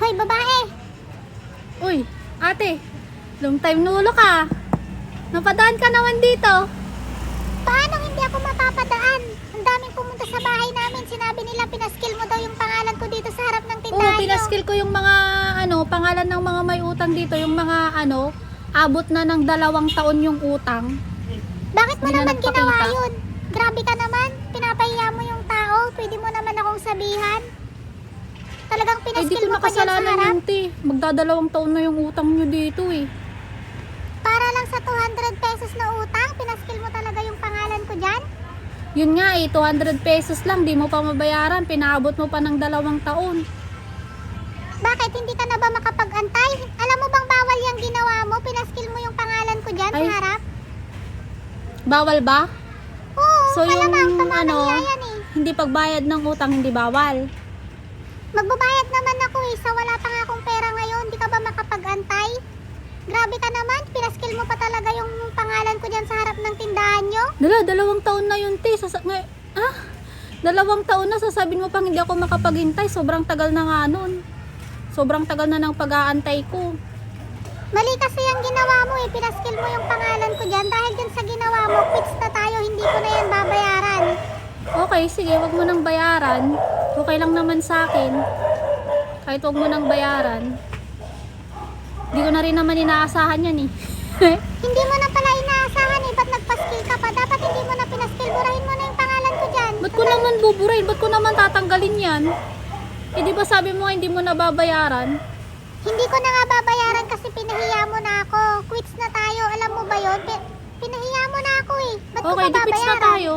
Hoy, babae! Uy, ate, long time nulo ka. Napadaan ka naman dito. Paano hindi ako mapapadaan? Ang daming pumunta sa bahay namin. Sinabi nila pinaskill mo daw yung pangalan ko dito sa harap ng Oo, tindahan nyo. pinaskill ko yung mga pangalan ng mga may utang dito, yung mga abot na ng 2 taon yung utang. Bakit mo Hindi na naman ginawa nagpakita. yun? Grabe ka naman. Pinapahiya mo yung tao. Pwede mo naman akong sabihan. Talagang Eh di pinaskill ko mo pa dyan sa nakasalanan harap. yun, te. Magdadalawang taon na yung utang nyo dito eh. Para lang sa 200 pesos na utang, pinaskill mo talaga yung pangalan ko dyan? Yun nga eh, 200 pesos lang, di mo pa mabayaran, pinaabot mo pa ng 2 taon. Bakit? Hindi ka na ba makapag-antay? Alam mo bang bawal yung ginawa mo? Pinaskill mo yung pangalan ko dyan Ay. sa harap? Bawal ba? Oo, So yung malamang pamamahiya yan eh. hindi pagbayad ng utang, hindi bawal. Magbabayad naman ako eh, sa wala pa nga akong pera ngayon. Di ka ba makapag-antay? Grabe ka naman, pinaskill mo pa talaga yung pangalan ko dyan sa harap ng tindahan nyo? 2 taon na yun, te. 2 taon na, sasabihin mo pang hindi ako makapaghintay. Sobrang tagal na nga nun. Sobrang tagal na ng pag-aantay ko. Mali kasi yung ginawa mo eh, pinaskill mo yung pangalan ko dyan. Dahil dyan sa ginawa mo, quits na tayo, hindi ko na yan babayaran. Okay, sige, wag mo nang bayaran. Okay lang naman sa akin. Kahit wag mo nang bayaran. Di ko na rin naman inaasahan yan eh. Hindi mo na pala inaasahan eh, ba't nagpaskill ka pa? Dapat hindi mo na pinaskill, burahin mo na yung pangalan ko dyan. Ba't ko naman buburahin? Ba't ko naman tatanggalin yan? Eh di ba sabi mo hindi mo na babayaran? Hindi ko na nga babayaran kasi pinahiya mo na ako. Quits na tayo, alam mo ba yun? Pinahiya mo na ako eh. Ba't ko Okay, pa di quits na babayaran? tayo.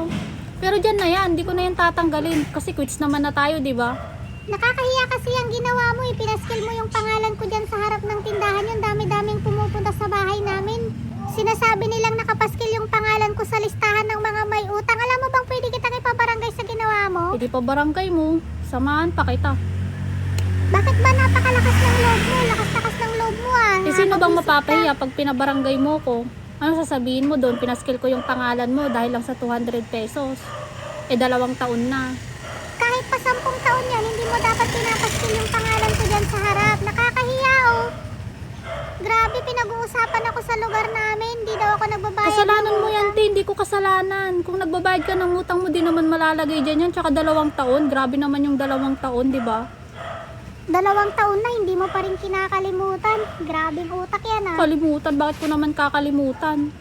Pero dyan na yan, di ko na yan tatanggalin. Kasi quits naman na tayo, di ba? Nakakahiya kasi yung ginawa mo eh. Pinaskill mo yung pangalan ko dyan sa harap ng tindahan. Yung dami-daming pumupunta sa bahay namin. Sinasabi nilang nakapaskil yung pangalan ko sa listahan ng mga may utang. Alam mo bang pwede kitang ipabarangay sa ginawa mo? Eh di pa barangay mo. Samahan pa kita. Bakit ba napakalakas ng loob mo? Lakas-lakas ng loob mo ah. Eh sino bang Nakakabwisit mapapahiya pag pinabarangay mo ko? Ano sasabihin mo doon? Pinaskill ko yung pangalan mo dahil lang sa 200 pesos. Eh 2 taon na. Kahit pa 10 taon yan, hindi mo dapat pinapaskil yung pangalan ko dyan sa harap. Nakakahiya oh. Grabe, pinag-uusapan ako sa lugar namin. Hindi daw ako nagbabayad. Kasalanan ng mo yan, utang. te. Hindi ko kasalanan. Kung nagbabayad ka ng utang mo, di naman malalagay dyan yan. Tsaka 2 taon. Grabe naman yung 2 taon, di ba? 2 taon na, hindi mo pa rin kinakalimutan. Grabing utak yan ah. Kalimutan. Bakit ko naman kakalimutan?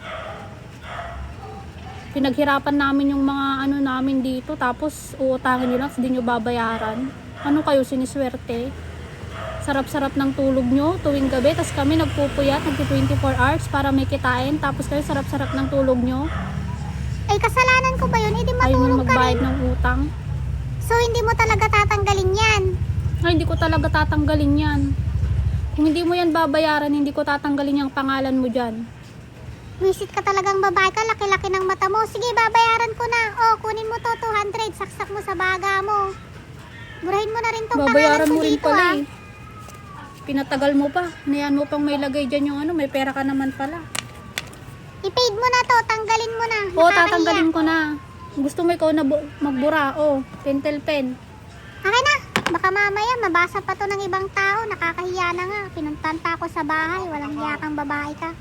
Pinaghirapan namin yung mga namin dito. Tapos uutangin nyo lang, hindi nyo babayaran. Ano kayo, siniswerte? Sarap-sarap ng tulog nyo tuwing gabi. Tapos kami nagpupuyat, nagti-24 hours para may kitain. Tapos kayo sarap-sarap ng tulog nyo. Ay, kasalanan ko ba yun? Hindi Ayaw nyo matulog ka magbayad rin. ng utang. So, hindi mo talaga tatanggalin yan. Ay, hindi ko talaga tatanggalin yan. Kung hindi mo yan babayaran, hindi ko tatanggalin yung pangalan mo dyan. Visit ka talagang babae ka, laki-laki ng mata mo. Sige, babayaran ko na. Oh, kunin mo to 200, saksak mo sa baga mo. Burahin mo na rin tong pangalan Babayaran ko mo rin dito pala ah. eh. Pinatagal mo pa. Nayan mo pang may lagay dyan yung may pera ka naman pala. I-paid mo na to, tanggalin mo na. Oo, Nakakahiya. tatanggalin ko na. Gusto mo ikaw na magbura. Oh, pentel pen. Akin na, baka mamaya mabasa pa to ng ibang tao. Nakakahiya na nga. Pinuntan pa ako sa bahay. Walang hiya kang babae ka.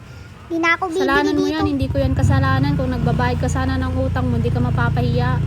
Di na ako bibili Kasalanan mo dito. yan, hindi ko yan kasalanan. Kung nagbabayad ka sana ng utang mo, hindi ka mapapahiya.